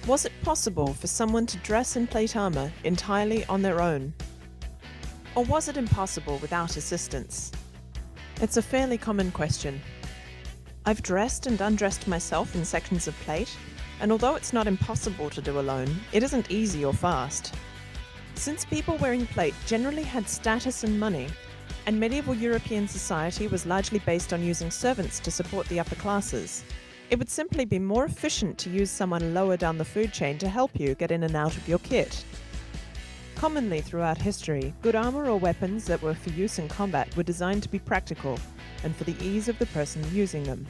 Was it possible for someone to dress in plate armor entirely on their own? Or was it impossible without assistance? It's a fairly common question. I've dressed and undressed myself in sections of plate, and although it's not impossible to do alone, it isn't easy or fast. Since people wearing plate generally had status and money, and medieval European society was largely based on using servants to support the upper classes, it would simply be more efficient to use someone lower down the food chain to help you get in and out of your kit. Commonly throughout history, good armor or weapons that were for use in combat were designed to be practical and for the ease of the person using them.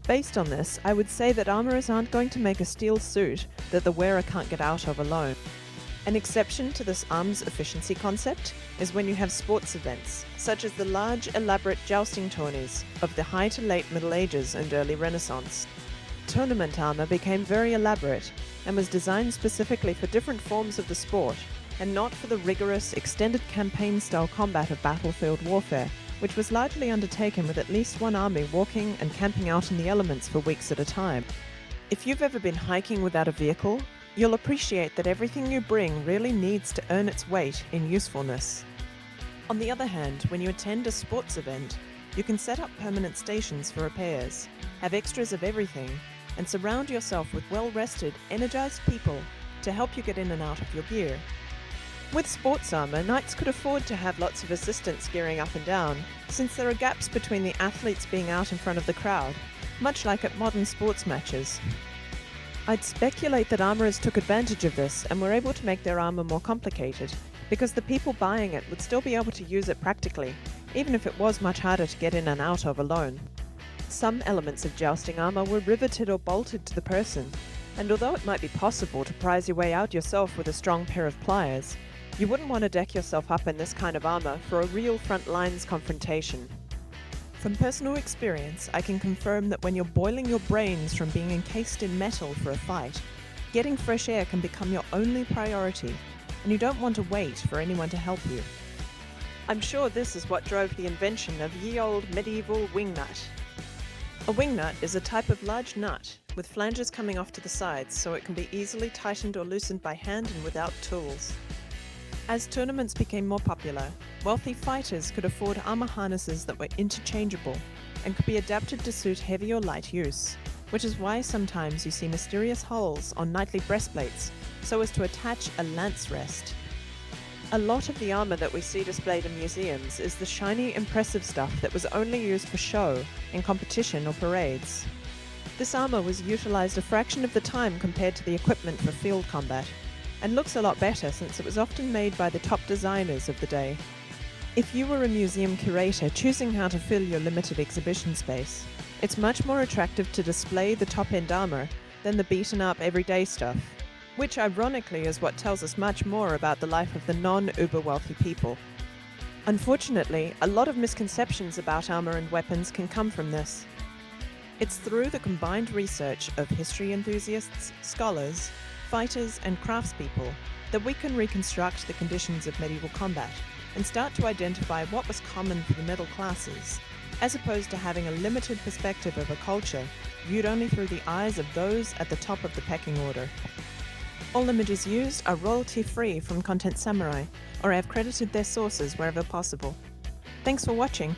Based on this, I would say that armorers aren't going to make a steel suit that the wearer can't get out of alone. An exception to this arms efficiency concept is when you have sports events, such as the large, elaborate jousting tourneys of the high to late Middle Ages and early Renaissance. Tournament armor became very elaborate and was designed specifically for different forms of the sport, and not for the rigorous, extended campaign-style combat of battlefield warfare, which was largely undertaken with at least one army walking and camping out in the elements for weeks at a time. If you've ever been hiking without a vehicle, you'll appreciate that everything you bring really needs to earn its weight in usefulness. On the other hand, when you attend a sports event, you can set up permanent stations for repairs, have extras of everything, and surround yourself with well-rested, energized people to help you get in and out of your gear. With sports armor, knights could afford to have lots of assistants gearing up and down, since there are gaps between the athletes being out in front of the crowd, much like at modern sports matches. I'd speculate that armorers took advantage of this and were able to make their armor more complicated, because the people buying it would still be able to use it practically, even if it was much harder to get in and out of alone. Some elements of jousting armor were riveted or bolted to the person, and although it might be possible to prise your way out yourself with a strong pair of pliers, you wouldn't want to deck yourself up in this kind of armor for a real front lines confrontation. From personal experience, I can confirm that when you're boiling your brains from being encased in metal for a fight, getting fresh air can become your only priority, and you don't want to wait for anyone to help you. I'm sure this is what drove the invention of ye olde medieval wingnut. A wingnut is a type of large nut with flanges coming off to the sides so it can be easily tightened or loosened by hand and without tools. As tournaments became more popular, wealthy fighters could afford armor harnesses that were interchangeable and could be adapted to suit heavy or light use, which is why sometimes you see mysterious holes on knightly breastplates so as to attach a lance rest. A lot of the armor that we see displayed in museums is the shiny, impressive stuff that was only used for show, in competition or parades. This armor was utilized a fraction of the time compared to the equipment for field combat, and looks a lot better since it was often made by the top designers of the day. If you were a museum curator choosing how to fill your limited exhibition space, it's much more attractive to display the top-end armor than the beaten-up everyday stuff, which ironically is what tells us much more about the life of the non-uber-wealthy people. Unfortunately, a lot of misconceptions about armor and weapons can come from this. It's through the combined research of history enthusiasts, scholars, fighters and craftspeople that we can reconstruct the conditions of medieval combat and start to identify what was common for the middle classes, as opposed to having a limited perspective of a culture viewed only through the eyes of those at the top of the pecking order. All images used are royalty-free from Content Samurai, or I have credited their sources wherever possible. Thanks for watching.